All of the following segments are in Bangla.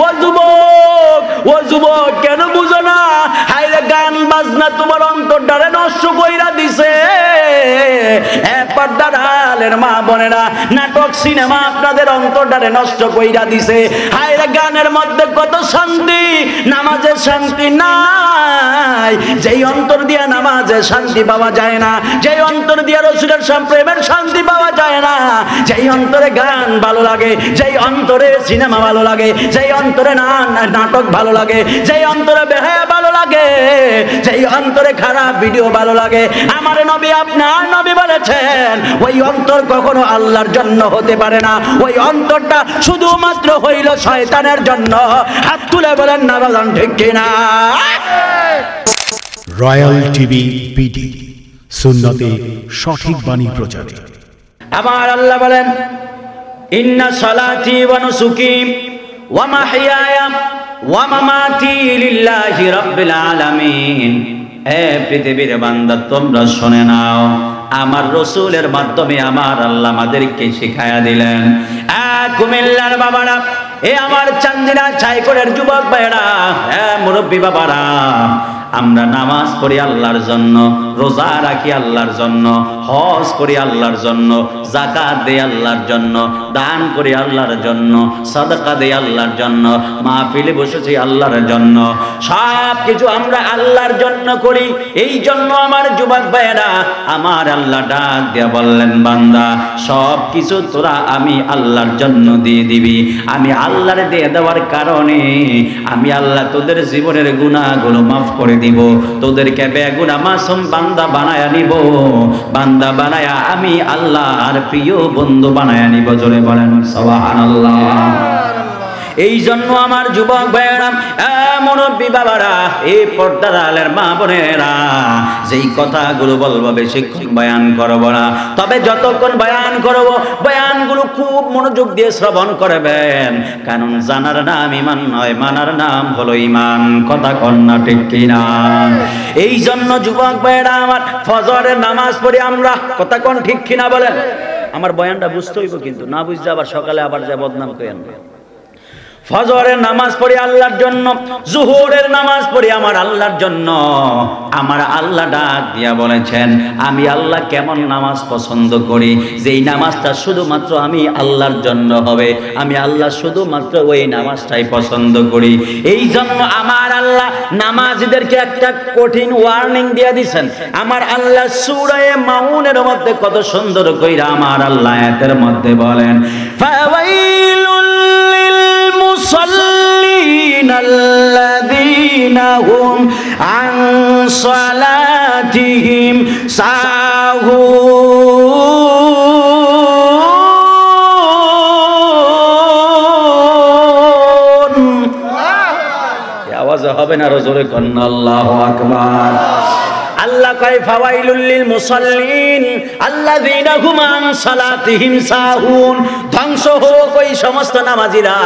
ও যুবক, ও যুবক, কেন বুঝো না? হায়রে গান বাজনা তোমার অন্তরটারে নষ্ট কইরা দিছে। পর্দার আলের মা বোনেরা, নাটক সিনেমা আপনাদের অন্তরটারে নষ্ট কইরা দিছে। হায়রে গানের মধ্যে কত শান্তি, নামাজের শান্তি নাই। যেই অন্তর দিয়া নামাজের শান্তি পাওয়া যায় না, যেই অন্তর দিয়া রাসূলের প্রেমের শান্তি পাওয়া যায় না, যেই অন্তরে গান ভালো লাগে, যেই অন্তরে সিনেমা ভালো লাগে, যেই অন্তরে নাটক ভালো লাগে, যেই অন্তরে বেহায়া ভালো লাগে, যেই অন্তরে খারাপ ভিডিও ভালো লাগে, আমার নবী আপনার নবী বলেছেন ওই অন্তর কখনো আল্লাহর জন্য হতে পারে না। ওই অন্তরটা শুধুমাত্র হইল শয়তানের জন্য। হাত তুলে বলেন না, বলেন ঠিক কিনা? রয়্যাল টিভি পিডি, সুন্নতে সঠিক বাণী প্রচারে। আমার আল্লাহ বলেন, ইন্না সালাতি ওয়া নুসুকি ওয়া মাহইয়ায়া ওয়া মামাতি লিল্লাহি রাব্বিল আলামিন। হে পৃথিবীর বান্দা, তোমরা শুনে নাও, আমার রাসূলের মাধ্যমে আমার আল্লাহ আমাদেরকে শিখায়া দিলেন। কুমিল্লার বাবারা, এ আমার চান্দিনা ছাইকোড়ের যুবক ভাইরা, মুরব্বী বাবারা, আমরা নামাজ পড়ি আল্লাহর জন্য, রোজা রাখি আল্লাহর জন্য, হজ করি আল্লাহর জন্য, যাকাত দেই আল্লাহর জন্য, দান করি আল্লাহর জন্য, সাদাকা দেই আল্লাহর জন্য, মাহফিলে বসেছি আল্লাহর জন্য। সব কিছু আমরা আল্লাহর জন্য করি। এই জন্য আমার যুবক ভাইয়েরা, আমার আল্লাহ ডাক দিয়া বললেন, বান্দা সব কিছু তোরা আমি আল্লাহর জন্য দিয়ে দিবি। আমি আল্লাহর দিয়ে দেওয়ার কারণে আমি আল্লাহ তোদের জীবনের গুনাহগুলো মাফ করে দিব, তোদেরকে বেগুনা মাসুম বান্দা বানায়া নিব, বান্দা বানায়া আমি আল্লাহর প্রিয় বন্ধু বানায়া নিব। জোরে বলেন সুবহানাল্লাহ। এই জন্য আমার যুবক ভাইয়েরা, মুরব্বী বাবারা, এই পর্দার আলের মা বোনেরা, যেই কথাগুলো বলবো বেশিক্ষণ বয়ান করবো না, তবে যতক্ষণ বয়ান করবো বয়ানগুলো খুব মনোযোগ দিয়ে শ্রবণ করবেন। কারণ জানার নাম ঈমান নয়, মানার নাম হলো ঈমান। কথা কন্যা ঠিক কিনা? এই জন্য যুবক ভাইয়েরা আমার, ফজরের নামাজ পড়ি আমরা, কথা কোন ঠিক কিনা বলেন? আমার বয়ানটা বুঝতে হইব, কিন্তু না বুঝতে আবার সকালে আবার যা বদনাম করেন। ফজরের নামাজ পড়ি আল্লাহর জন্য, জোহরের নামাজ পড়ি আমার আল্লাহর জন্য। আমার আল্লাহ ডাক দিয়া বলেছেন, আমি আল্লাহ কেমন নামাজ পছন্দ করি, যেই নামাজটা শুধুমাত্র আমি আল্লাহর জন্য হবে, আমি আল্লাহ শুধুমাত্র ওই নামাজটাই পছন্দ করি। এই জন্য আমার আল্লাহ নামাজীদেরকে একটা কঠিন ওয়ার্নিং দিয়ে দিয়েছেন। আমার আল্লাহ সূরা মাউনের মধ্যে কত সুন্দর কইরা আমার আল্লাহ আয়াতের মধ্যে বলেন, ফাওয়াইলুল মুসাল্লিন আল্লাযীনা হুম আন সালাতিহিম সাহুন। আওয়াজ হবে না, জোরে কন্না আল্লাহু আকবার। আল্লাহ কয় ফাওয়াইলুল লিল মুসাল্লিন আল্লাযীনা হুম আন সালাতিহিম সাহুন। ধ্বংস হোক ওই সমস্ত নামাজীরা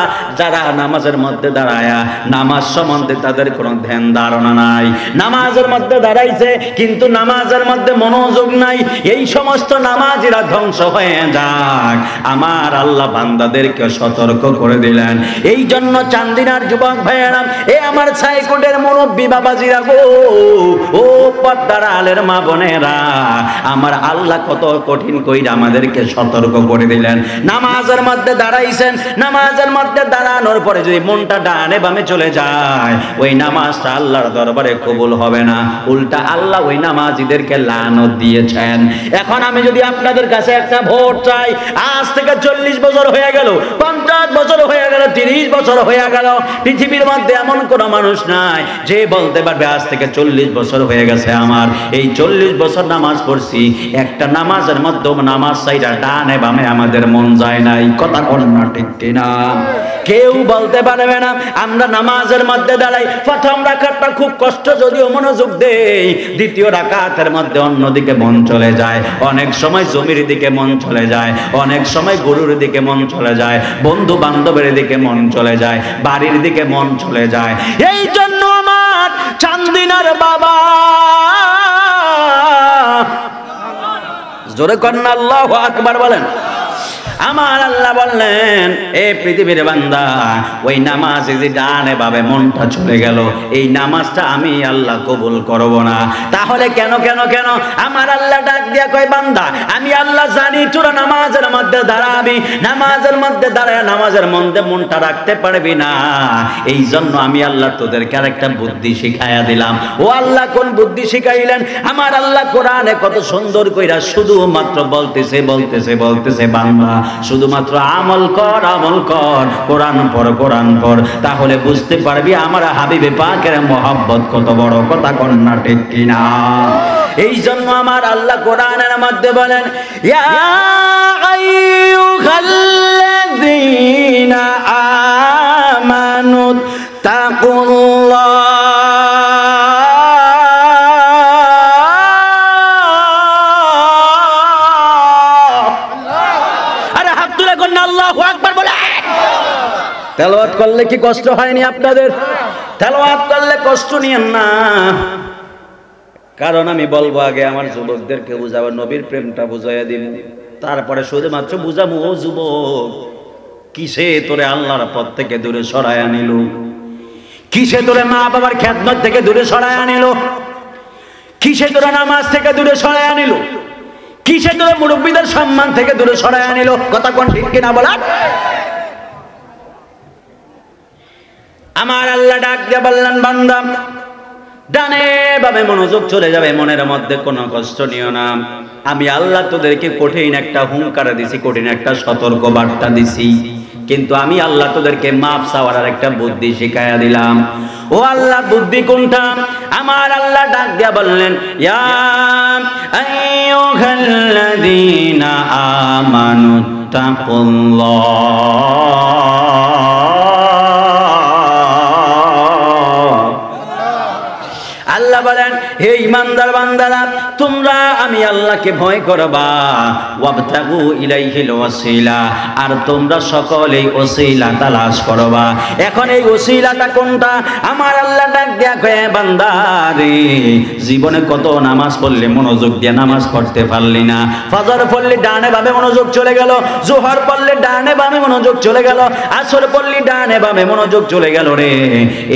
যারা নামাজের মধ্যে দাঁড়ায়া নামাজ সম্বন্ধে তাদের কোনো ধ্যান ধারণা নাই, নামাজের মধ্যে দাঁড়াইছে কিন্তু নামাজের মধ্যে মনোযোগ নাই। এই সমস্ত নামাজীরা ধ্বংস হয়ে যাক, আমার আল্লাহ বান্দাদেরকে সতর্ক করে দিলেন। এই জন্য চান্দিনার যুবক ভাইয়েরা, এ আমার ছাইকোটের মুরব্বী বাবাজিরা গো, ও পর্দার আলের মা বোনেরা, আমার আল্লাহ কত কঠিন কইরা আমাদেরকে সতর্ক করে দিলেন। নামাজের মধ্যে দাঁড়াইছেন, নামাজের মধ্যে দাঁড়ানোর পরে যদি মনটা ডানে বামে চলে যায়, ওই নামাজটা আল্লাহর দরবারে কবুল হবে না। উল্টা আল্লাহ ওই নামাজীদেরকে লানত দিয়েছেন। এখন আমি যদি আপনাদের কাছে একটা ভোট চাই, আজ থেকে 40 বছর হয়ে গেল, 50 বছর হয়ে গেল, 30 বছর হয়ে গেল, পৃথিবীর মধ্যে এমন কোন মানুষ নাই যে বলতে পারবে আজ থেকে 40 বছর হয়ে গেছে আমার এই 40 বছর নামাজ পড়ছি, একটা নামাজের মধ্যে নামাজ চাইটা ডানে বামে আমাদের মন যায় নাই। কথা কন্যা ঠিক কিনা? কেউ বলতে পারবে না। আমরা নামাজের মধ্যে দাঁড়াই, প্রথম রাকাতটা খুব কষ্ট যদিও মনোযোগ দেই, দ্বিতীয় রাকাতের মধ্যে অন্যদিকে মন চলে যায়, অনেক সময় জমির দিকে মন চলে যায়, অনেক সময় গরুর দিকে মন চলে যায়, বন্ধু বান্ধবের দিকে মন চলে যায়, বাড়ির দিকে মন চলে যায়। এই জন্য আমার চান্দিনার বাবা, জোরে কন্যা আল্লাহু আকবার বলেন, আমার আল্লাহ বললেন, এ পৃথিবীর বান্দা, ওই নামাজে যে ডানে বামে মনটা চলে গেল, এই নামাজটা আমি আল্লাহ কবুল করব না। তাহলে কেন কেন কেন? আমার আল্লাহ ডাক দিয়া কয়, বান্দা আমি আল্লাহ জানি তোরা নামাজের মধ্যে দাঁড়াবি, নামাজের মধ্যে দাঁড়ায় নামাজের মধ্যে মনটা রাখতে পারবি না, এই জন্য আমি আল্লাহ তোদেরকে আরেকটা বুদ্ধি শিখাইয়া দিলাম। ও আল্লাহ কোন বুদ্ধি শিখাইলেন? আমার আল্লাহ কোরআনে কত সুন্দর কইরা শুধুমাত্র বলতেছে বলতেছে বলতেছে, বান্দা শুধুমাত্র আমল কর, আমল কর, কোরআন পড়, কোরআন পড়, তাহলে বুঝতে পারবি আমার হাবিবে পাকের মহব্বত কত বড়। কথা কন্যা ঠিক কিনা? এই জন্য আমার আল্লাহ কোরআনের মধ্যে বলেন, ইয়া আইয়ুহাল্লাযীনা আমানু তাকুল্লাহ। তেলাওয়াত করলে কি কষ্ট হয়নি আপনাদের? তেলাওয়াত করলে কষ্ট নিয়েন না, কারণ আমি বলবো আগে আমার যুবকদেরকে বুঝাবো, নবীর প্রেমটা বুঝাইয়া দিব, তারপরে শুধুমাত্র বুঝাবো, ও যুবক কিসে তোরে আল্লাহর পথ থেকে দূরে সরায় আনিল, কিসে তোরে মা বাবার খেদমত থেকে দূরে সরায় আনিল, কিসে তোরে নামাজ থেকে দূরে সরায় আনিল, কিসে তোরে মুরব্বীদের সম্মান থেকে দূরে সরায় আনিল। কথা কোন ঠিক কিনা বলা? আমার আল্লাহ ডাক দিয়ে বললেন, বান্দা ডানে বামে মনোযোগ চলে যাবে, মনের মধ্যে কোনো কষ্ট নিও না। আমি আল্লাহ তোদেরকে কঠিন একটা হুঙ্কার দিছি, কঠিন একটা সতর্ক বার্তা দিছি, কিন্তু আমি আল্লাহ তোদেরকে মাফ চাওয়ার আর একটা বুদ্ধি শিখাইয়া দিলাম। ও আল্লাহ, বুদ্ধি কোনটা? আমার আল্লাহ ডাক দিয়া বললেন, ইয়া আইয়ুহাল্লাযীনা আমানু তাকুল্লাহ। আল্লাহ বলেন, হে ঈমানদার বান্দারা, তোমরা আমি আল্লাহকে ভয় করবা, ওয়াবতাগু ইলাইহিল ওয়াসিলা, আর তোমরা সকলেই ওসিলা তালাশ করবা। এখন এই ওসিলাটা কোনটা? আমার আল্লাহ ডাক দিয়া কয়, বান্দা রে, জীবনে কত নামাজ পড়লে মনোযোগ দিয়ে নামাজ পড়তে পারলি না, ফজর পড়লে ডানে বামে মনোযোগ চলে গেল, জোহর পড়লে ডানে বামে মনোযোগ চলে গেল, আসর পড়লে ডানে বামে মনোযোগ চলে গেল রে।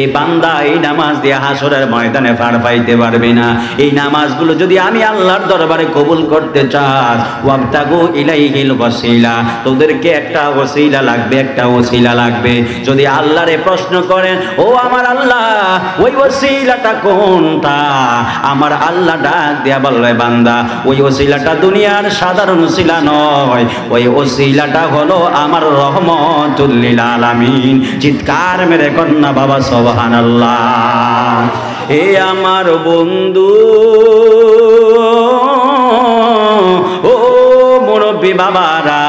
এই বান্দা এই নামাজ দিয়ে হাসরের ময়দানে পার পাইতে পারবি না। এই নামাজগুলো যদি আমি আল্লাহর দরবারে কবুল করতে চাস, ওয়াবতাগু ইলাইহিল ওয়াসিলা, তোদেরকে একটা ওসিলা লাগবে, একটা ওসিলা লাগবে। যদি আল্লাহরে প্রশ্ন করেন, ও আমার আল্লাহ, ওই ওসিলাটা কোনটা? আমার আল্লাহ ডাক দিয়া বলবে, বান্দা ওই ওসিলাটা দুনিয়ার সাধারণ ওসিলা নয়, ওই ওসিলাটা হলো আমার রহমতুল লিল আলামিন। চিৎকার মেরে কন্যা বাবা সুবহানাল্লাহ। এ আমার বন্ধু, ও মুরব্বী বাবারা,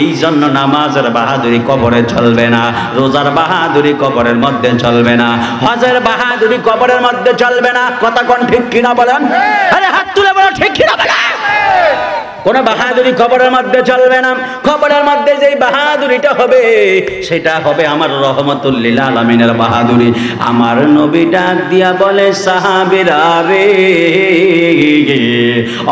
এই জন্য নামাজের বাহাদুরি কবরে চলবে না, রোজার বাহাদুরি কবরের মধ্যে চলবে না, হজের বাহাদুরি কবরের মধ্যে চলবে না। কথা কোন ঠিক কিনা বলেন? আরে হাত তুলে বলো ঠিক কিনা বলেন? কোন বাহাদুরি কবরের মধ্যে চলবে না। কবরের মধ্যে যেই বাহাদুরিটা হবে, সেটা হবে আমার রহমতুল লিল আলামিনের বাহাদুরি। আমার নবী ডাক দিয়া বলে, সাহাবীরা রে,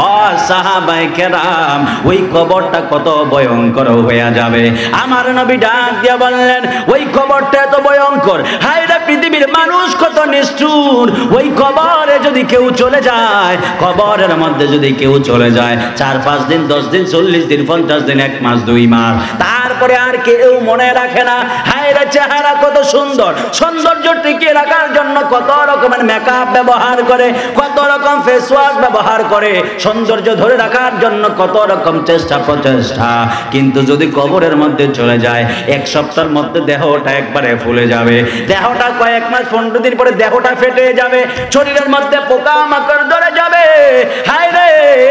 ও সাহাবায়ে কেরাম, ওই কবরটা কত ভয়ঙ্কর হয়ে যাবে। আমার নবী ডাক দিয়া বললেন, ওই কবরটা এত ভয়ঙ্কর, হায় রে পৃথিবীর মানুষ কত নিষ্ঠুর। ওই কবরে যদি কেউ চলে যায়, কবরের মধ্যে যদি কেউ চলে যায়, 4-5 দিন, 10 দিন, 40 দিন, 50 দিন, 1 মাস, 2 মাস, তারপরে আর কেউ মনে রাখে না। হায় রে, চেহারা কত সুন্দর, সৌন্দর্য টিকিয়ে রাখার জন্য কত রকমের মেকআপ ব্যবহার করে, কত রকম ফেস ওয়াশ ব্যবহার করে, সৌন্দর্য ধরে রাখার জন্য কত রকম চেষ্টা প্রচেষ্টা, কিন্তু যদি কবরের মধ্যে চলে যায়, 1 সপ্তাহের মধ্যে দেহটা একবারে ফুলে যাবে, দেহটা কয়েক মাস 15 দিন পরে দেহটা ফেটে যাবে, শরীরের মধ্যে পোকা মাকড় ধরে যাবে। হায় রে,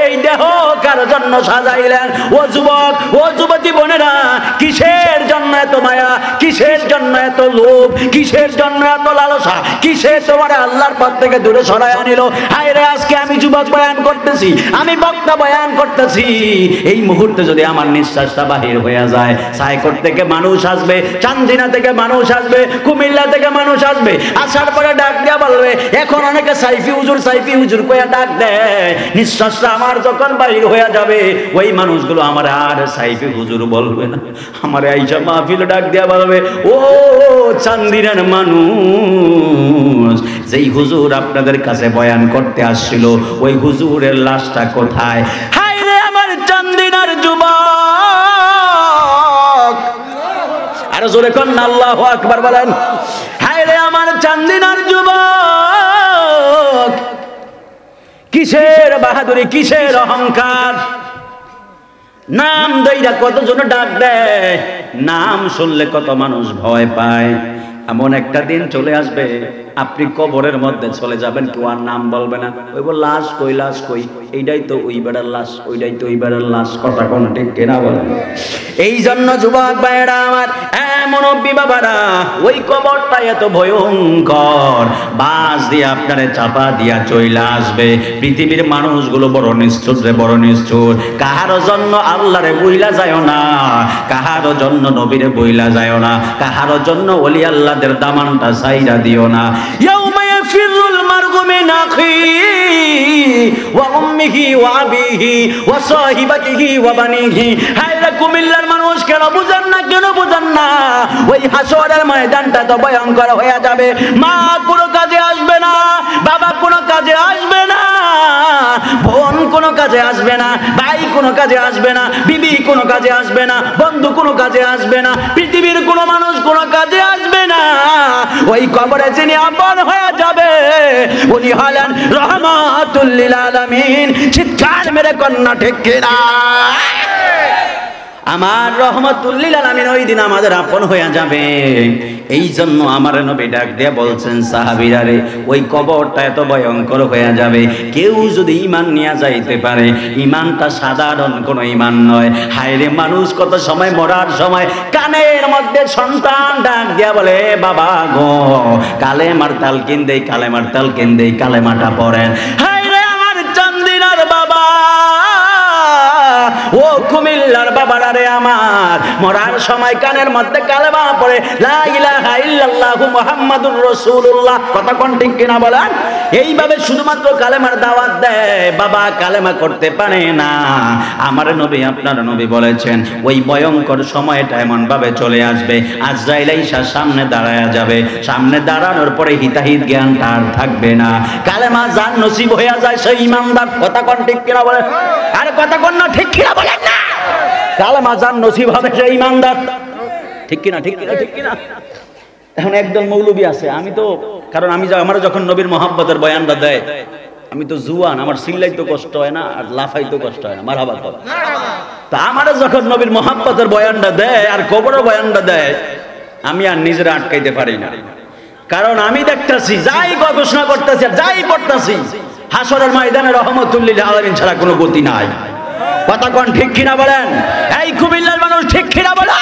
এই দেহ কার জন্য সাজাইলেন? ও যুবক, ও যুবতী বোনেরা, কিসের জন্য এত মায়া, কিসের কিসের জন্য এত লোভ, কিসের জন্য এত লালসা, কিসের তোমার আল্লাহর পথ থেকে দূরে সরায় আনিল? হায় রে, আজকে আমি যুবক বয়ান করতেছি, আমি বক্তা বয়ান করতেছি, এই মুহূর্তে যদি আমার নিঃশ্বাসটা বাহির হয়ে যায়, সাইকোট থেকে মানুষ আসবে, চান্দিনা থেকে মানুষ আসবে, কুমিল্লা থেকে মানুষ আসবে, আসার পরে ডাক দেয়া বলবে, এখন অনেকে সাইফি হুজুর কইয়া ডাক দেয়, নিঃশ্বাসটা আমার যখন বাহির হয়ে যাবে, ওই মানুষগুলো আমার আর সাইফি হুজুর বলবে না, আমার আইসা মাহফিল ডাক দেয়া বলবে, ও চান্দিনার মানুষ, যেই হুজুর আপনাদের কাছে বয়ান করতে আসছিল, ওই হুজুরের লাশটা কোথায়? হায় রে আমার চান্দিনার যুবক, আরো জোরে কন্যা আল্লাহু আকবার বলেন। হায় রে আমার চান্দিনার যুবক, কিসের বাহাদুরি, কিসের অহংকার, নাম দইরা কতজন ডাক দেয়, নাম শুনলে কত মানুষ ভয় পায়। এমন একটা দিন চলে আসবে, আপনি কবরের মধ্যে চলে যাবেন, কেউ আর নাম বলবে না, ওই বল লাশ কই, লাশ কই, এইটাই তো ওই বেড়ার লাশ, ওইটাই তো ওই বেড়ার লাশ, কথা কোন ঠিক কেনা বলেন? এই জন্য যুবক ভাইয়েরা আমার, মুরব্বী বাবারা, ওই কবরটা এত ভয়ঙ্কর, বাস দিয়ে আপনারে চাপা দিয়া চইলা আসবে। পৃথিবীর মানুষগুলো বড় নিষ্ঠুর রে, বড় নিষ্ঠুর। কাহারো জন্য আল্লাহরে বইলা যায় না, কাহারো জন্য নবীরে বইলা যায় না, কাহারো জন্য ওলি আল্লাহদের দামানটা সাইরা দিও না। ইয়াউমা ইয়াফিরুল মারউ মিন আখিহি ওয়া উম্মিহি ওয়া আবিহি ওয়া সাহিবাতিহি ওয়া বানিহি। হায়রে কুমিল্লার মানুষ, কেন বুঝেন না, কেন বুঝেন না? ওই হাসরের ময়দানটা তো ভয়ঙ্কর হয়ে যাবে। মা কোনো কাজে আসবে না, বাবা কোনো কাজে আসবে না, বোন কোনো কাজে আসবে না, ভাই কোনো কাজে আসবে না, বিবি কোনো কাজে আসবে না, বন্ধু কোনো কাজে আসবে না, পৃথিবীর কোনো মানুষ কোনো কাজে আসবে না। ওই কবরে যিনি আপন হয়ে যাবে, উনি হলেন রহমাতুল লিল আলামিন। চিৎকার মেরে কন্যা ঠিক কিনা? আমার রহমাতুল লিল আলামিন ওই দিন আমাদের আপন হয়ে যাবে। এই জন্য আমার নবী ডাক দিয়ে বলছেন, সাহাবীরা রে, ওই কবরটা এত ভয়ঙ্কর হয়ে যাবে, কেউ যদি ঈমান নিয়ে যাইতে পারে, ঈমানটা সাধারণ কোনো ঈমান নয়। হায় রে, মানুষ কত সময় মরার সময় কানের মধ্যে সন্তান ডাক দিয়া বলে, বাবা গো, কালেমার তালকিন দেই, কালেমার তালকিন দেই, কালেমাটা পড়েন। হায় রে আমার চান্দিনার বাবা, ও কুমিল্লার বাবারা রে আমার, মরার সময় কানের মধ্যে কালেমা পড়ে, লা ইলাহা ইল্লাল্লাহু মুহাম্মাদুর রাসূলুল্লাহ, কথা কোন ঠিক কিনা বলেন? এইভাবে শুধুমাত্র কালেমার দাওয়াত দেয়, বাবা কালেমা করতে পারে না। আমার নবী, আপনার নবী বলেছেন, ওই ভয়ঙ্কর সময়টা এমন ভাবে চলে আসবে, আজরাইল আইসা সামনে দাঁড়ায়া যাবে, সামনে দাঁড়ানোর পরে হিতাহিত জ্ঞানটা আর থাকবে না। কালেমা যার নসিব হয়ে যায় সেই ইমানদার, কথা কোন ঠিক কিনা বলেন? আরে কথা কোন না ঠিক কিনা বলেন না? কালেমা যার নসিব হবে সেই ইমানদার, ঠিক কিনা? ঠিক কিনা? ঠিক কিনা? এখন একদল মৌলবী আছে, আমি তো, কারণ আমি আমার যখন নবীর মহব্বতের বয়ানটা দেয়, আমি তো জুয়ান, আমার চিল্লাইতে কষ্ট হয় না, আর লাফাইতে কষ্ট হয় না, মারহাবা কর। তা আমারও যখন নবীর মহব্বতের বয়ানটা দেয় আর কবরের বয়ানটা দেয়, আমি আর নিজেরা আটকাইতে পারি না। কারণ আমি দেখতেছি, যাই গবেষণা করতেছি, যাই পড়তেছি, হাসরের ময়দানে রহমাতুল লিল আলামিন ছাড়া কোনো গতি নাই। কথা কোন ঠিক কিনা বলেন? এই কুমিল্লার মানুষ ঠিক কিনা বলেন?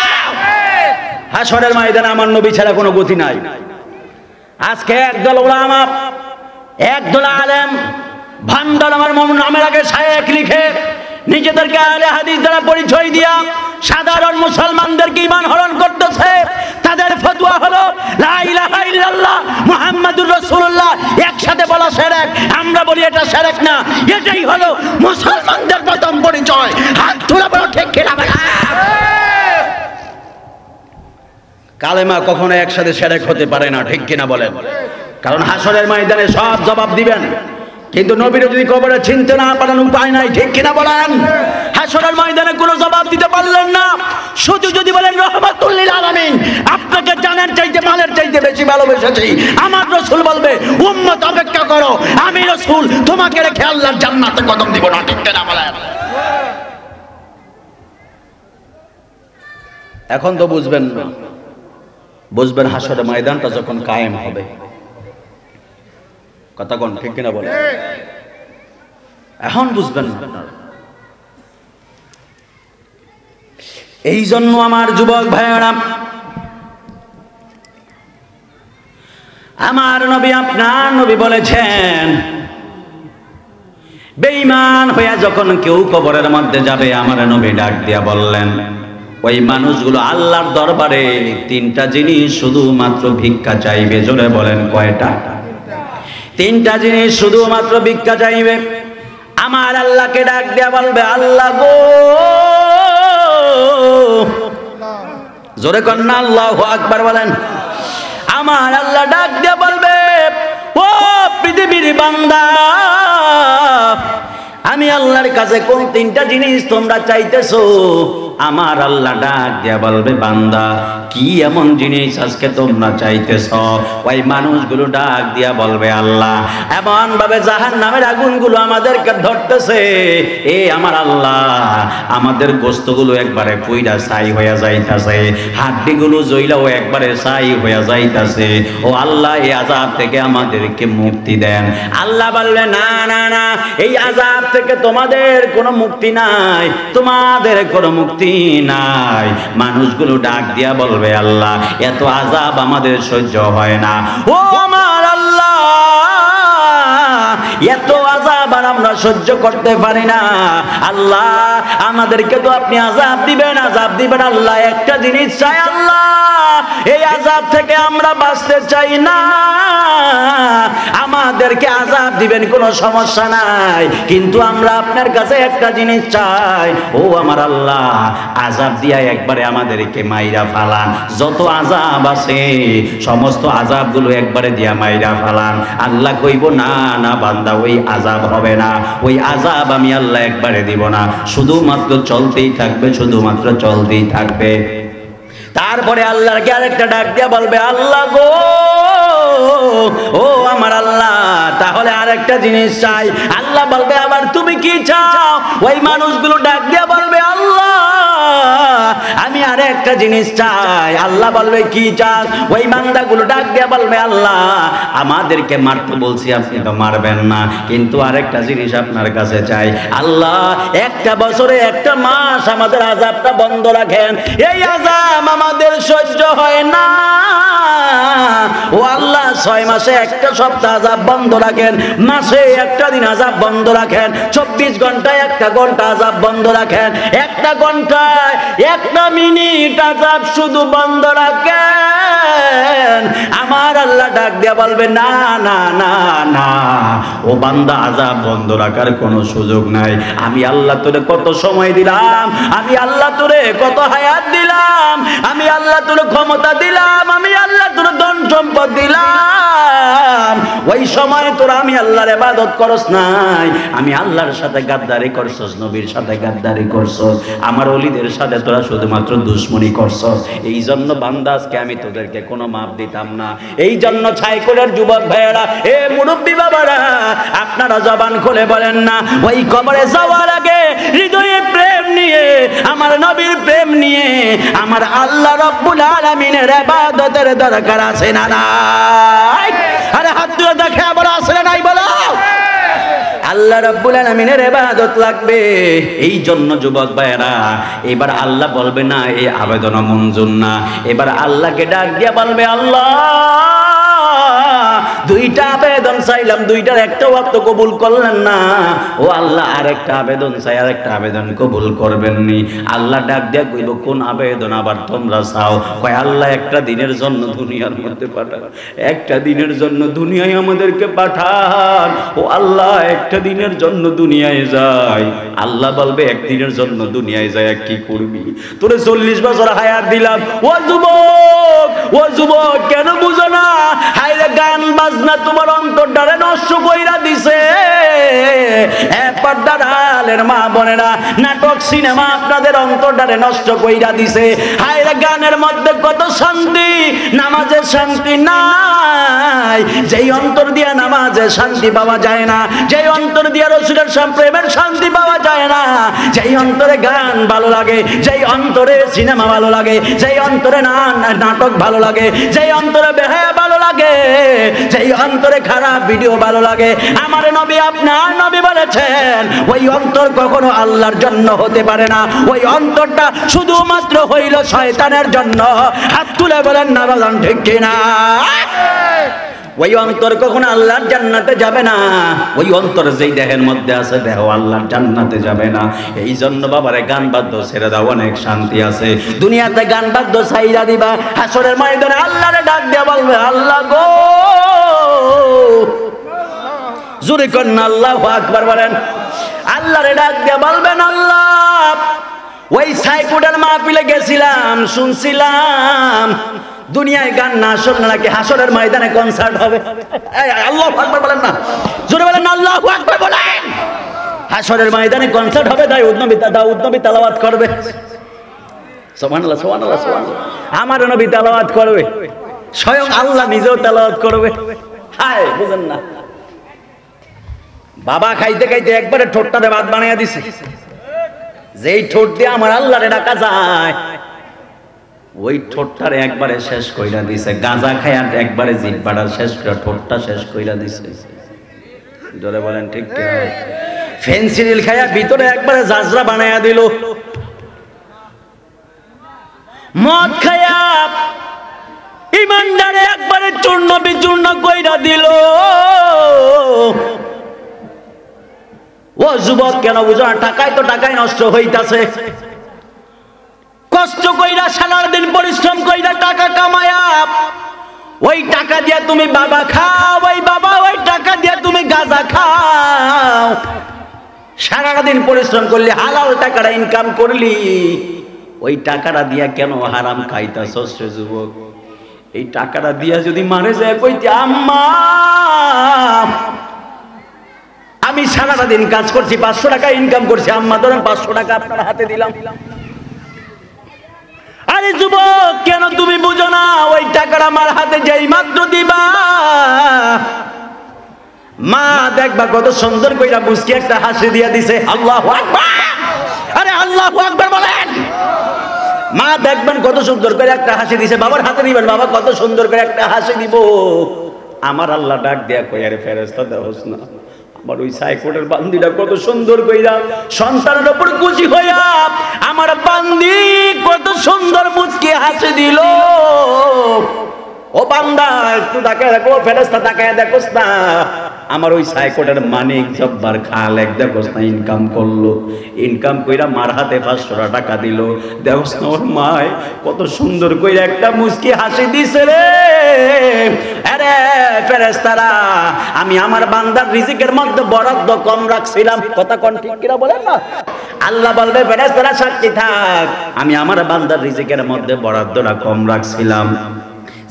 হাসরের ময়দানে আমার নবী ছাড়া কোনো গতি নাই। আজকে একদল উলামা, একদল আলেম, ভান্ডার আমার নামের আগে শায়েখ লিখে নিজেদেরকে আহলে হাদিস দ্বারা পরিচয় দিয়া সাধারণ মুসলমানদেরকে ঈমান হরণ করতেছে। তাদের ফতোয়া হলো লা ইলাহা ইল্লাল্লাহ মুহাম্মাদুর রাসূলুল্লাহ একসাথে বলা শিরক। আমরা বলি এটা শিরক না, এটাই হলো মুসলমানদের প্রথম পরিচয়। হাত তুলে বলো ঠিক কিনা বলেন? কালেমা কখনো একসাথে শিরক হতে পারে না, ঠিক কিনা বলেন? কারণ হাসরের ময়দানে সব জবাব দিবেন, কিন্তু নবীরে যদি কবরে চিনতে না পারেন, উপায় নাই, ঠিক কিনা বলেন? হাসরের ময়দানে কোনো জবাব দিতে পারলেন না, শুধু যদি বলেন রহমাতুল লিল আলামিন, আপনাকে জানের চাইতে মালের চাইতে বেশি ভালোবেসেছি, আমার রাসূল বলবে, উম্মত অপেক্ষা করো, আমি রাসূল তোমাকে রেখে আল্লাহর জান্নাতে কদম দিব না, ঠিক কিনা বলেন? এখন তো বুঝবেন না, বুঝবেন হাসরের ময়দানটা যখন কায়েম হবে। কথা কোন ঠিক কিনা বলেন? এখন বুঝবেন না। এই জন্য আমার যুবক ভাইয়েরা, আমার নবী আপনার নবী বলেছেন, বেঈমান হইয়া যখন কেউ কবরের মধ্যে যাবে, আমার নবী ডাক দিয়া বললেন, ওই মানুষগুলো আল্লাহর দরবারে তিনটা জিনিস শুধুমাত্র ভিক্ষা চাইবে। জোরে বলেন কয়টা? তিনটা জিনিস শুধুমাত্র ভিক্ষা চাইবে। আমার আল্লাহকে ডাক দিয়া বলবে, আল্লাহ গো, জোরে কন্যা আল্লাহু আকবার বলেন। আমার আল্লাহ ডাক দিয়া বলবে, ও পৃথিবীর বান্দা, আমি আল্লাহর কাছে কোন তিনটা জিনিস তোমরা চাইতেছো? আমার আল্লাহ ডাক দিয়া বলবে, বান্দা কি এমন জিনিস আজকে তোমরা চাইতেছ? ওই মানুষগুলো ডাক দিয়া বলবে, আল্লাহ এমন ভাবে জাহান্নামের আগুনগুলো আমাদেরকে ধরতেছে, এ আমার আল্লাহ আমাদের গোশতগুলো একবারে পুইরা ছাই হয়ে যাইতাছে, হাড্ডিগুলো জ্বইলাও একবারে ছাই হয়ে যাইতাছে। ও আল্লাহ, এই আযাব থেকে আমাদেরকে মুক্তি দেন। আল্লাহ বলবে, না না না, এই আযাব থেকে তোমাদের কোনো মুক্তি নাই, তোমাদের কোনো মুক্তি নাই। মানুষগুলো ডাক দিয়া বলবে, আল্লাহ এত আযাব আমাদের সহ্য হয় না। ও আমার আল্লাহ, এত আযাব আর আমরা সহ্য করতে পারি না। আল্লাহ আমাদেরকে তো আপনি আযাব দিবেন, আযাব দিবেন। আল্লাহ একটা জিনিস চাই, আল্লাহ এই আযাব থেকে আমরা বাঁচতে চাই না, আমাদেরকে আযাব দিবেন কোনো সমস্যা নাই, কিন্তু আমরা আপনার কাছে একটা জিনিস চাই। ও আমার আল্লাহ, আযাব দিয়া একবারে আমাদেরকে মাইরা ফালান, যত আযাব আছে সমস্ত আযাবগুলো একবারে দিয়া মাইরা ফালান। আল্লাহ কইব, না না বান্দা, ওই আযাব হবে না, ওই আযাব আমি আল্লাহ একবারে দিব না, শুধুমাত্র চলতেই থাকবে, শুধুমাত্র চলতেই থাকবে। তারপরে আল্লাহকে আরেকটা ডাক দিয়া বলবে, আল্লাহ গো, ও আমার আল্লাহ তাহলে আরেকটা জিনিস চাই। আল্লাহ বলবে, আবার তুমি কি চাও? ওই মানুষগুলো ডাক দিয়া বলবে, আল্লাহ আমি আরেকটা জিনিস চাই। আল্লাহ বলবে, কি চাস? ওই বান্দাগুলো ডাক দিয়া বলবে, আল্লাহ আমাদেরকে মারতে বলছি, আপনি তো মারবেন না, কিন্তু আরেকটা জিনিস আপনার কাছে চাই। আল্লাহ একটা বছরে একটা মাস আমাদের আযাবটা বন্ধ রাখেন, এই আযাব আমাদের সহ্য হয় না। ও আল্লাহ 6 মাসে একটা সপ্তাহ আযাব বন্ধ রাখেন, মাসে একটা দিন আযাব বন্ধ রাখেন, 24 ঘন্টায় একটা ঘন্টা আযাব বন্ধ রাখেন, একটা ঘন্টায় একটা মিনিট আযাব শুধু বন্ধ রাখেন। আমার আল্লাহ ডাক দিয়া বলবে, না না না না, ও বান্দা আযাব বন্ধ রাখার কোনো সুযোগ নাই। আমি আল্লাহ তোরে কত সময় দিলাম, আমি আল্লাহ তোরে কত হায়াত দিলাম, আমি আল্লাহ তোরে ক্ষমতা দিলাম, আমি আল্লাহ তোরে ধন সম্পদ দিলাম, ওই সময় তোরা আমি আল্লাহর ইবাদত করস নাই, আমি আল্লাহর সাথে গাদ্দারি করছস, নবীর সাথে গাদ্দারি করছস, আমার ওলিদের সাথে তোরা শুধুমাত্র দুশমনি করছস। এই জন্য বান্দা আজকে আমি তোদেরকে কোনো মাপ দিতাম না। এই জন্য ছাইকোলের যুবক ভাইয়েরা, এ মুরব্বী বাবারা, আপনারা জবান খুলে বলেন না, ওই কবরে যাওয়ার আগে হৃদয়ে প্রেম নিয়ে, আমার নবীর প্রেম নিয়ে আমার আল্লাহ রাব্বুল আলামিনের ইবাদতের দরকার আছে না নাই? আরে হাত তুলে দেখে আবার আছে না নাই বলো? আল্লাহ রাব্বুল আলামিনের ইবাদত লাগবে। এই জন্য যুবক ভাইরা, এবার আল্লাহ বলবে না এই আবেদন মঞ্জুর না, এবার আল্লাহকে ডাক দিয়া বলবে, আল্লাহ দুইটা আবেদন চাইলাম, দুইটার একটা ওয়াক্ত কবুল করলেন না, ও আল্লাহ আরেকটা আবেদন চাই, আরেকটা আবেদন কবুল করবেন নি। আল্লাহ ডাক দিয়া কইব, কোন আবেদন আবার তোমরা চাও? কয়, আল্লাহ একটা দিনের জন্য দুনিয়ার মধ্যে পাঠান, একটা দিনের জন্য দুনিয়ায় আমাদেরকে পাঠান। ও আল্লাহ একটা দিনের জন্য দুনিয়ায় যাই। আল্লাহ বলবে, একদিনের জন্য দুনিয়ায় যায় কি করবি? তোরে 40 বছর হায়াত দিলাম, ও যুবক, ও যুবক কেন বুঝো না? হায়রে গান বাজনা তোমার অন্তরটারে নষ্ট কইরা দিছে। পর্দার আলের মা বোনেরা, নাটক সিনেমা আপনাদের অন্তরটারে নষ্ট কইরা দিছে। হায়রে গানের মধ্যে কত শান্তি, নামাজে শান্তি নাই। যেই অন্তর দিয়া নামাজে শান্তি পাওয়া যায় না, যেই অন্তর দিয়া রাসূলের প্রেমের শান্তি পাওয়া যায় না, যেই অন্তরে গান ভালো লাগে, যেই অন্তরে সিনেমা ভালো লাগে, যেই অন্তরে নাটক ভালো লাগে, যেই অন্তরে বেহায়া ভালো লাগে, যেই অন্তরে খারাপ ভিডিও ভালো লাগে, আমার নবী আপনার নবী বলেছেন, ওই অন্তর কখনো আল্লাহর জন্য হতে পারে না। ওই অন্তরটা শুধুমাত্র হইল শয়তানের জন্য। হাত তুলে বলেন না, বলেন ঠিক কিনা? ওই অন্তর কখনো আল্লাহর জান্নাতে যাবে না। ওই অন্তর যেই দেহের মধ্যে আছে দেহ আল্লাহর জান্নাতে যাবে না। এই জন্য বাবারে গান বাদ্য ছেড়ে দাও, অনেক শান্তি আছে দুনিয়াতে। গান বাদ্য ছাইরা দিবা, হাসরের ময়দানে আল্লাহরে ডাক দিয়া বলবে, আল্লাহ গো, জোরে করেন আল্লাহু আকবার বলেন। আল্লাহরে ডাক দিয়া বলবেন, আল্লাহ ওই সাইকুডের মাহফিলে গেছিলাম, শুনছিলাম দুনিয়ায় গান না শুনলে নাকি হাসরের ময়দানে কনসার্ট হবে। আল্লাহু আকবার বলেন না, জোরে বলেন আল্লাহু আকবার বলেন। হাসরের ময়দানে কনসার্ট হবে, দাউদ নবী তেলাওয়াত করবে। সুবহানাল্লাহ সুবহানাল্লাহ সুবহানাল্লাহ। আমার নবী তেলাওয়াত করবে, স্বয়ং আল্লাহ নিজেও তেলাওয়াত করবে। হায় বুঝেন না, বাবা খাইতে খাইতে একবারে ঠোঁটটাতে ভাত বানাইয়া দিছে। যেই ঠোঁট দিয়ে আমার আল্লাহরে ডাকা যায়, ওই ঠোঁটটারে একবারে শেষ কইরা দিছে। গাঁজা খায়া একবারে জিহ্বাটা শেষ করে ঠোঁটটা শেষ কইরা দিছে। জোরে বলেন ঠিক কি? ফেনসিডিল খায়া ভিতরে একবারে জাজরা বানাইয়া দিল। মদ খায়া ইমানদারে একবারে চূর্ণ বিচূর্ণ কইরা দিল। ও যুবক, কেন বুঝো না? টাকায় তো টাকায় নষ্ট হইতাছে। কষ্ট কইরা সারাদিন পরিশ্রম কইরা টাকা কামায়া, ওই টাকা দিয়া তুমি বাবা খাও, ওই বাবা ওই টাকা দিয়া তুমি গাঁজা খাও। সারাদিন পরিশ্রম করলি, হালাল টাকাটা ইনকাম করলি, ওই টাকাটা দিয়া কেন হারাম খাইতাছস রে যুবক? এই টাকাটা দিয়া যদি মারে যায় কইতে, আম্মা আমি সারাটা দিন কাজ করছি, 500 টাকা ইনকাম করছি, আম্মা ধরেন 500 টাকা আপনার হাতে দিলাম। আরে যুবক, কেন তুমি বুঝো না? ওই টাকাটা আমার হাতে যেই মাত্র দিবা, মা দেখবা কত সুন্দর কইরা মুস্কি একটা হাসি দিয়া দিছে। আল্লাহু আকবার, আরে আল্লাহু আকবার বলেন। মা দেখবেন কত সুন্দর করে একটা হাসি দিছে, বাবার হাতে দিবেন, বাবা কত সুন্দর করে একটা হাসি দিব। আমার আল্লাহ ডাক দিয়া কই, আরে ফেরেশতা দেওস না, আমার ওই সাইকোটের বান্দিটা কত সুন্দর কইরা সন্তানের উপর খুশি হইয়া আমার বান্দি কত সুন্দর মুচকি হাসি দিল। ও বান্দা একটু তাকায় দেখো, ফেরেশতা তাকায় দেখোস না, আমার ওই সাইকোটের মানিক জব্বার খালেক দেখোস না ইনকাম করলো, ইনকাম কইরা মার হাতে 500 টাকা দিল। দেখোস না ওর মায় কত সুন্দর কইরা একটা মুচকি হাসি দিছে রে। আরে ফেরেশতারা, আমি আমার বান্দার রিজিকের মধ্যে বরাদ্দ কম রাখছিলাম। কথা কোন ঠিক কিনা বলেন না? আল্লাহ বলবে, ফেরেশতারা সাক্ষী থাক, আমি আমার বান্দার রিজিকের মধ্যে বরাদ্দটা কম রাখছিলাম।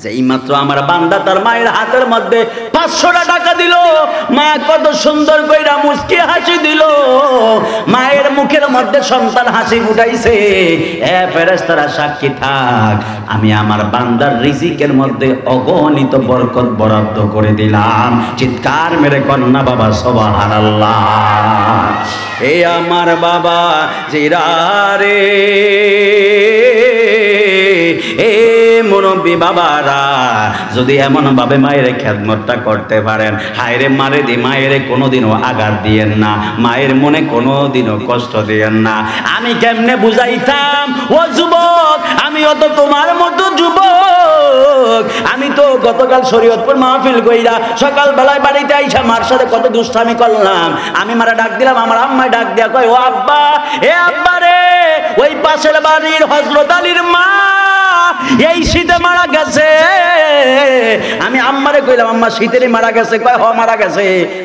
যেই মাত্র আমার বান্দা তার মায়ের হাতের মধ্যে 500 টাকা দিল, মা কত সুন্দর কইরা মুচকি হাসি দিল, মায়ের মুখের মধ্যে সন্তান হাসি ফুটাইছে। এ ফেরেশতারা সাক্ষী থাক, আমি আমার বান্দার রিজিকের মধ্যে অগণিত বরকত বরাদ্দ করে দিলাম। চিৎকার মেরে কন্যা বাবা সুবহানাল্লাহ। এ আমার বাবা জিরা রে, এ মুরব্বী বাবারা, যদি এমন ভাবে মায়ের খেদমতটা করতে পারেন, হায়রে মারে দি মায়ের কোনোদিনও আঘাত দিয়েন না, মায়ের মনে কোনোদিনও কষ্ট দিয়েন না। আমি কেমনে বুঝাইতাম ও যুবক, আমিও তো তোমার মতো যুবক। আমি তো গতকাল শরীয়তপুর মাহফিল কইরা সকাল বেলায় বাড়িতে আইসা মার সাথে কত দুষ্টামি করলাম। আমি মারা ডাক দিলাম, আমার আম্মা ডাক দিয়া কয়, ও আব্বা, এ আব্বা রে, ওই পাশের বাড়ির হযরত আলীর মা এই শীতে মারা গেছে। আমি আম্মারে কইলাম, আম্মা শীতেরই মারা গেছে? কয় হ মারা গেছে।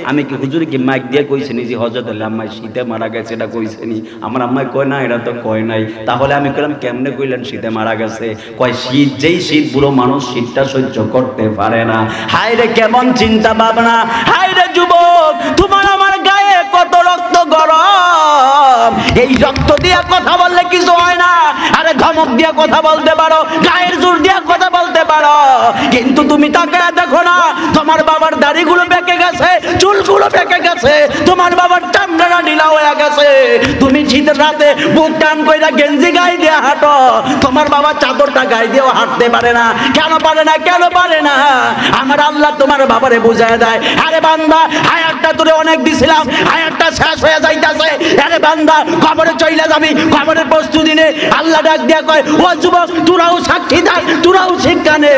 আমি কি হুজুর কি মাইক দিয়ে কইছেনি যে হযরত আলী আম্মা শীতে মারা গেছে, এটা কইছেনি? আমার আম্মাই কয় না, এটা তো কয় নাই। তাহলে আমি কইলাম, কেমনে কইলেন শীতে মারা গেছে? কয় শীত, যেই শীত বুড়ো মানুষ শীতটা সহ্য করতে পারে না। হায় রে কেমন চিন্তা ভাবনা! হায় রে যুবক, তোমার আমার গায়ে কত রক্ত গরম, এই রক্ত দিয়া কথা বললে কিছু হয় না। আরে ধমক দিয়া কথা বলতে পারো, গায়ের জোর দিয়া কথা বলতে পারো, কিন্তু তুমি তাকায় দেখো না, তোমার বাবার দাড়িগুলো পেকে গেছে, চুলগুলো পেকে গেছে, তোমার বাবার চামড়াটা ঢিলা হয়ে গেছে। তুমি শীতের রাতে বুক টান কইরা গেঞ্জি গায়ে দিয়ে হাঁটো, তোমার বাবা চাদরটা গায়ে দিয়েও হাঁটতে পারে না। কেন পারে না? কেন পারে না? আমার আল্লাহ তোমার বাবারে বুঝায় দেয়, আরে বান্দা হায়াতটা তোরে অনেক দিছিলাম, হায়াতটা শেষ হয়ে যাইতাছে। আরে বান্দা কবরে চইলা যাবি, কবরের প্রস্তুতি নে। আল্লাহ ডাক দিয়া কয়, ও যুবক তোরাও সাক্ষী থাক, তোরাও শিক্ষা নে।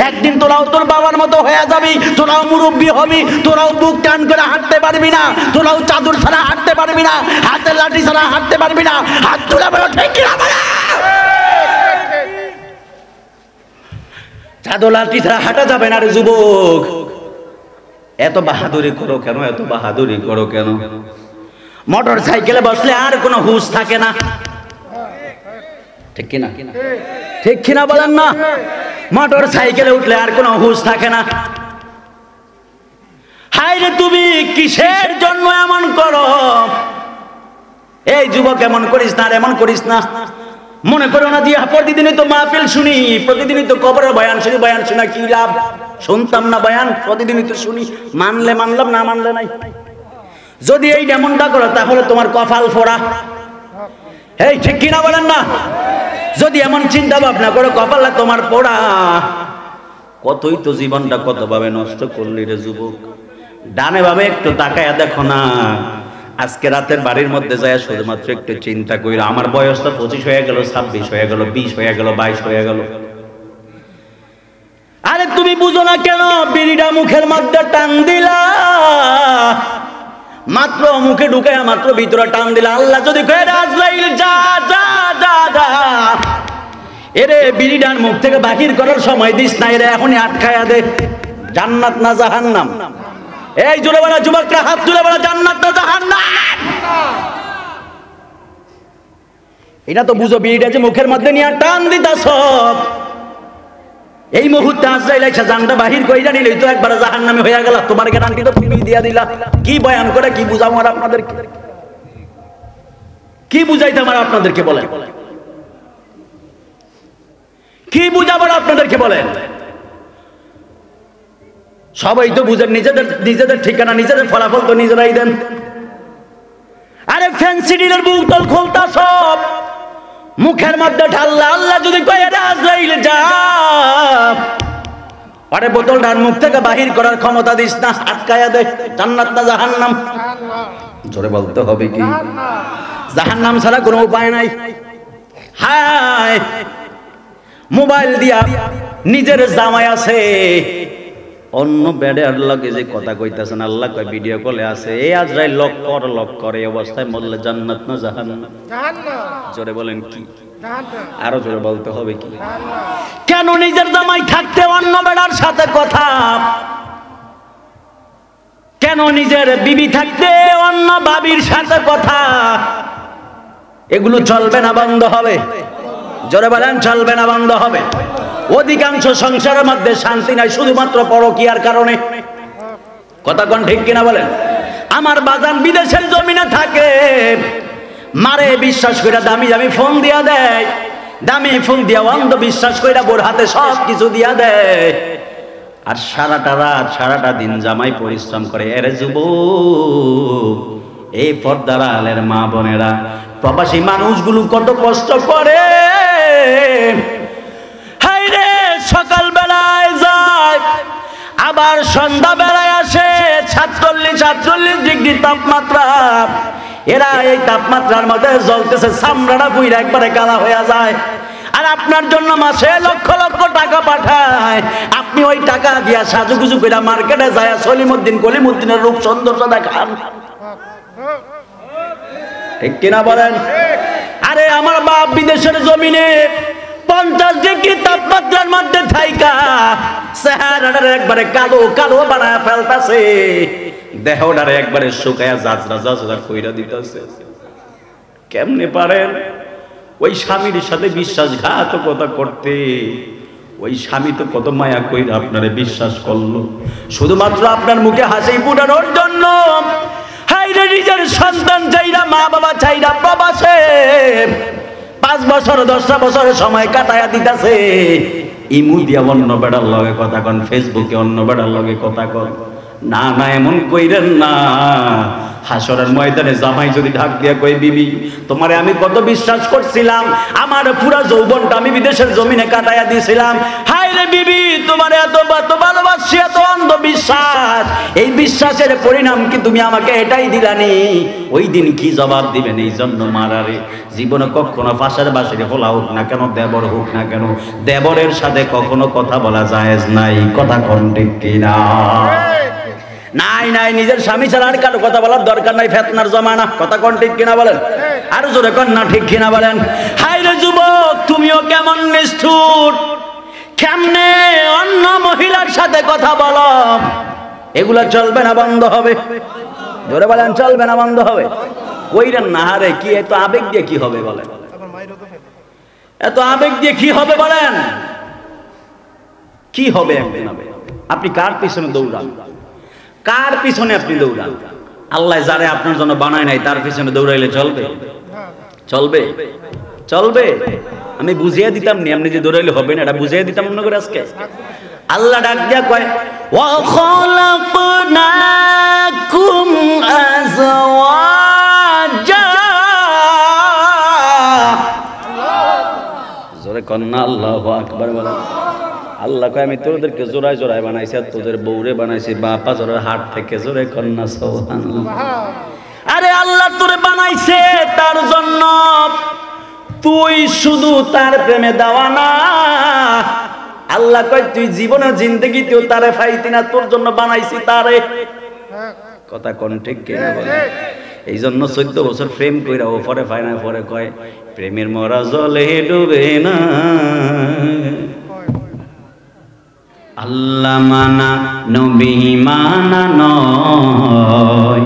একদিন তোরাও তোর বাবার মতো হয়ে যাবি, তোরাও মুরব্বী হবি, তোরাও বুক টান করে হাঁটতে পারবি না, তোরাও চাদর ছাড়া হাঁটতে পারবি না, হাতের লাঠি ছাড়া হাঁটতে পারবি না। হাত তুলে বলো ঠিক কিনা বলো। চাদর লাঠি ছাড়া হাঁটা যাবে না রে যুবক। এত বাহাদুরি করো কেন? এত বাহাদুরি করো কেন? মোটর সাইকেলে বসলে আর কোনো হুঁশ থাকে না, ঠিক কিনা? ঠিক কিনা বলেন না? মোটর সাইকেলে উঠলে আর কোনো হুঁশ থাকে না। হায় রে তুমি কিসের জন্য এমন করো? এই যুবক এমন করিস না, এমন করিস না। মনে করো না যে প্রতিদিনই তো মাহফিল শুনি, প্রতিদিনই তো কবরের বয়ান শুনি, বয়ান শোনা কি লাভ? শুনতাম না বয়ান, প্রতিদিনই তো শুনি, মানলে মানলাম, না মানলে নাই। যদি এই এমনটা করো তাহলে তোমার কপাল ফোড়া। এই ঠিক কিনা বলেন না? যদি এমন চিন্তা ভাবনা করো কপাল তোমার পোড়া। কতই তো জীবনটা কত ভাবে নষ্ট করলি রে যুবক। ডানে ভাবে একটু তাকায়া দেখো না। আজকে রাতের বাড়ির মধ্যে যায় শুধুমাত্র একটু চিন্তা কইরা, আমার বয়স তো 25 হয়ে গেল, 26 হয়ে গেল, 20 হয়ে গেল, 22 হয়ে গেল। আরে তুমি বুঝো না কেন? বিড়িটা মুখের মধ্যে টান দিলা, মাত্র মুখে ঢুকে মাত্র ভিতরে টান দিলা। আল্লাহ যদি কয়ে আজরাইল যা যা যা যা, এরে বিড়িটার মুখ থেকে বাহির করার সময় দিস না, এরে এখনই আটকায়া দে। জান্নাত না জাহান্নাম? এই জোরে বলা যুবকরা, হাত তুলে বলা জান্নাত না জাহান্নাম? এটা তো বুঝো, বিড়িটা যে মুখের মধ্যে নিয়ে টান দিতাছ, এই মুহূর্তে আজরাইল এসে জানটা বাহির কইরা নিলেই তো একবার জাহান্নামে হয়ে গেল। তোমার গ্যারান্টি তো তুমি দিয়া দিলা। কি বয়ান করে কি বুঝাবো আর আপনাদেরকে? কি বুঝাইতাম আর আপনাদেরকে বলেন? কি বুঝাবো আপনাদেরকে বলেন? সবাই তো বুঝেন, নিজেদের ঠিকানা, নিজেদের ফলাফল তো নিজেরাই দেন। আরে ফ্যান্সি ডিলের বোতল খোলতা সব মুখের মধ্যে ঢাললা। আল্লাহ যদি কয়ে আজরাইল যা, আরে বোতলটার মুখ থেকে বাহির করার ক্ষমতা দিস না, আটকায়া দে। জান্নাত না জাহান্নাম? জোরে বলতে হবে কি? জাহান্নাম ছাড়া কোনো উপায় নাই। হায়, মোবাইল দিয়া নিজের জামাই আছে, অন্য বেডের লগে যে কথা কইতাছেন, আল্লাহ কয় ভিডিও কলে আছে, এই আজরাইল লক কর, এই অবস্থায় মরলে জান্নাত না জাহান্নাম? জোরে বলেন কি? আরো জোরে বলতে হবে কি? কেন নিজের জামাই থাকতে অন্য বেড়ার সাথে কথা? কেন নিজের বিবি থাকতে অন্য বাবির সাথে কথা? এগুলো চলবে না, বন্ধ হবে? জোরে বলেন চলবে না, বন্ধ হবে? অধিকাংশ সংসারের মধ্যে শান্তি নাই শুধুমাত্র পরকীয়ার কারণে। কথা কোন ঠিক কিনা বলেন? আমার বাজান বিদেশের জমিনে থাকে, মারে বিশ্বাস করে দামি দামি ফোন দিয়া দেয়, দামি ফোন দিয়া অন্ধ বিশ্বাস করে বোর হাতে সব কিছু দিয়া দেয়, আর সারাটা রাত সারাটা দিন জামাই পরিশ্রম করে। এরে যুবক, এই পর্দার আলের মা বোনেরা, প্রবাসী মানুষগুলো কত কষ্ট করে। হাই রে, সকাল বেলায় যায়, আবার সন্ধ্যা বেলায় আসে, 46 ডিগ্রি তাপমাত্রা। এরা এই তাপমাত্রার মধ্যে জ্বলতেছে, চামড়াটা পুইরা একবারে কালা হয়ে যায়। আর আপনার জন্য মাসে লক্ষ লক্ষ টাকা পাঠায়, আপনি ওই টাকা দিয়া সাজুগুজু করে মার্কেটে যায় সলিমুদ্দিন কলিমুদ্দিনের রূপ সৌন্দর্য দেখান। ঠিক কিনা বলেন? আরে আমার বাপ বিদেশের জমিনে 50 ডিগ্রি তাপমাত্রার মধ্যে থাইকা চেহারাটারে একবারে কালো কালো বানায় ফেলতাছে, দেহটারে একবারে শুকায়া জাজরা কইরা দিতেছে। কেমনে পারেন ওই স্বামীর সাথে বিশ্বাসঘাতকতা করতে? ওই স্বামী তো কত মায়া কইরা আপনারে বিশ্বাস করলো শুধুমাত্র আপনার মুখে হাসি ফুটানোর জন্য। হাইরে, নিজের সন্তান চাইরা, মা বাবা চাইরা প্রবাসে 5 বছর 10টা বছরের সময় কাটায়া দিতেছে। ইমু দিয়া অন্য বেড়ার লগে কথা কন, ফেসবুকে অন্য বেড়ার লগে কথা কন। না না, এমন কইরেন না। হাসরের ময়দানে জামাই যদি ডাক দিয়া কই বিবি তোমারে আমি কত বিশ্বাস করছিলাম, আমার পুরা যৌবনটা আমি বিদেশের জমিনে কাটাইয়া দিয়েছিলাম, হায় রে বিবি তোমারে এত ভালোবাসি, এত অন্ধবিশ্বাস, এই বিশ্বাসের পরিণাম কি তুমি আমাকে এটাই দিলানি, ওই দিন কি জবাব দিবেন? এই জন্য মারারে জীবনে কখনো ফাঁসের বাঁশির হোলা হোক না কেন, দেবর হোক না কেন, দেবরের সাথে কখনো কথা বলা জায়েজ নাই। কথা কোন ঠিক কিনা? নাই নাই, নিজের স্বামী ছাড়া আর কারো কথা বলার দরকার নাই, ফেতনার জমানা। কথা কোন ঠিক কিনা বলেন? আর জোরে কোন না ঠিক কিনা বলেন? হায় রে যুবক, তুমিও কেমন নিষ্ঠুর, কেমনে অন্য মহিলার সাথে কথা বলো, এগুলা চলবে না, বন্ধ হবে। জোরে বলেন, চলবে না, বন্ধ হবে। কইরেন না হারে, কি এত আবেগ দিয়ে কি হবে বলেন? এত আবেগ দিয়ে কি হবে বলেন? কি হবে একদিন হবে? আপনি কার পিছনে দৌড়ান? কার পিছনে আপনি দৌড়ান? আল্লাহ যারে আপনার জন্য বানায় নাই তার পিছনে দৌড়াইলে চলবে? চলবে? চলবে? আমি বুঝিয়ে দিতাম নি, আপনি যে দৌড়াইলে হবে না, এটা বুঝিয়ে দিতাম মনে করে আজকে। আল্লাহ ডাক দিয়া কয় ওয়া খালাকনাকুম আযওয়াজা, জোরে কন্না আল্লাহু আকবার বলেন। আল্লাহ কয় আমি তোদেরকে জোড়ায় জোড়ায় বানাইছি, আর তোদের বউরে বানাইছি বাপা জোড়ার হাট থেকে। জোরে কন্যা সুবহানাল্লাহ। আরে আল্লাহ তোরে বানাইছে তার জন্য, তুই শুধু তার প্রেমে দেওয়ানা। আল্লাহ কয় তুই জীবনের জিন্দেগিতেও তারে পাইতি না, তোর জন্য বানাইছি তারে। কথা কোন ঠিক কিনা বলে? এই জন্য 14 বছর প্রেম কইরা ও পরে পায় না, পরে কয় প্রেমের মরা জলে ডুবে না। আল্লাহ মানা নবী মানা নয়,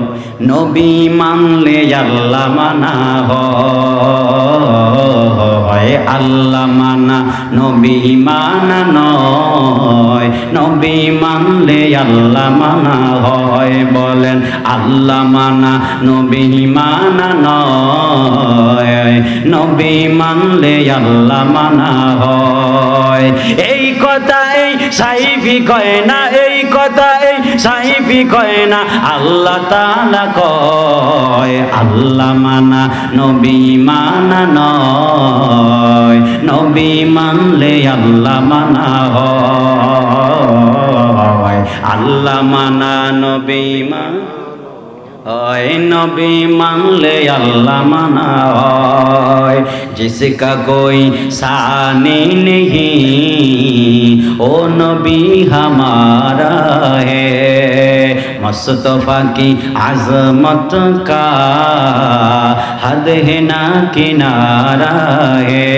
নবী মানলে আল্লাহ মানা হয়। আল্লাহ মানা নবী মানা নয়, নবী মানলে আল্লাহ মানা হয়। বলেন আল্লাহ মানা নবী মানা নয়, নবী মানলে আল্লাহ মানা হয়। এই কথাই সাইফি কয় না, এই কথাই সাইফি কয় না, আল্লাহ তাআলা কয় আল্লাহ মানা নবী মানা নয়, নবী মানলে আল্লাহ মানা হয়। আল্লাহ মানা নবী মানা হয়, নবী মানলে আল্লাহ মানা হয়। जिसका कोई सानी नहीं ओ नबी हमारा है, मुस्तफा की आजमत का हद है ना किनारा है।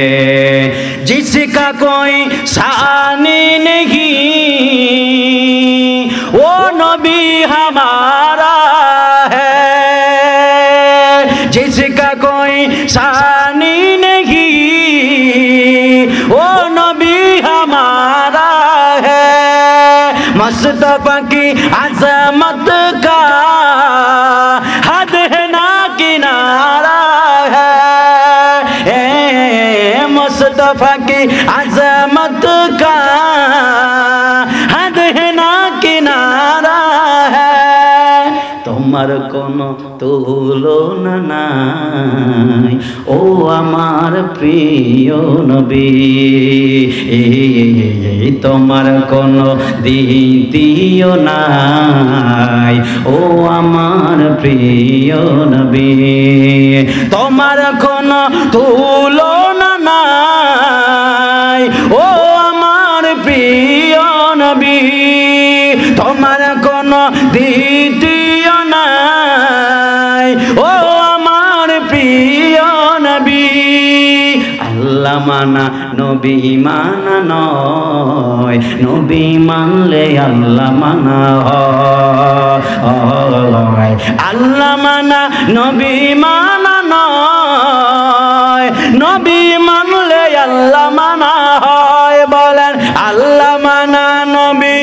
जिसका कोई सानी नहीं ओ नबी हमारा, जिसका कोई शानी नहीं वो नबी हमारा है, मुस्तफा की अज़मत का हद है ना किनारा है, मुस्तफा की अज़मत का हद है ना किनारा है। তোমার কোনো তুলনা নাই ও আমার প্রিয় নবী, তোমার কোনো দ্বিতীয় নাই ও আমার প্রিয় নবী, তোমার কোনো তুলনা নাই ও আমার প্রিয় নবী, তোমার কোনো দ্বিতীয় নাই ও আমার প্রিয় নবী। আল্লাহ মানা নবী মানা নয়, নবী মানলে আল্লাহ মানা হয়। আল্লাহ মানা নবী মানা নয়, নবী মানলে আল্লাহ মানা হয়। বলেন আল্লাহ মানা নবী,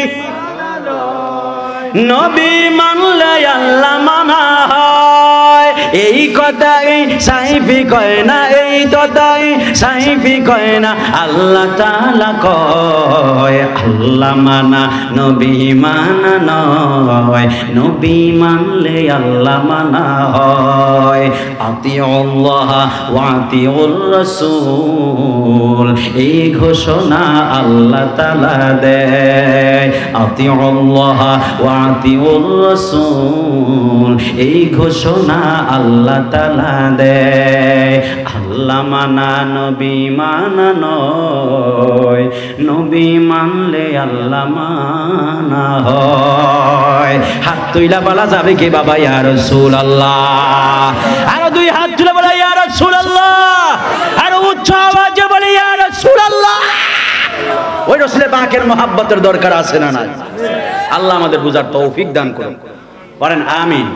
নবী মানলে আল্লাহ মানা হয়। এই কথাই সাইফি কয় না, এই কথাই সাইফি কয় না, আল্লাহ তাআলা কয় আল্লাহ মানা নবী মানা নয়, নবী মানলে আল্লাহ মানা হয়। আতিউল্লাহ ওয়া আতিউর রাসূল, এই ঘোষণা আল্লাহ তাআলা দেয়। আতিউল্লাহ ওয়া আতিউর রাসূল, এই ঘোষণা আল্লাহ তাআলা দেয়। আল্লাহ মানা নবী মানা নয়, নবী মানলে আল্লাহ মানা হয়। হাত তুইলা বলা যাবে কি বাবা ইয়া রাসূলুল্লাহ? আরো দুই হাত তুলে বলা ইয়া রাসূলুল্লাহ, আরো উচ্চ আওয়াজে বলি ইয়া রাসূলুল্লাহ। ওই রাসূলের পাকের মহব্বতের দরকার আছে না নাই? আল্লাহ আমাদের বুঝার তৌফিক দান করুন, বলেন আমিন।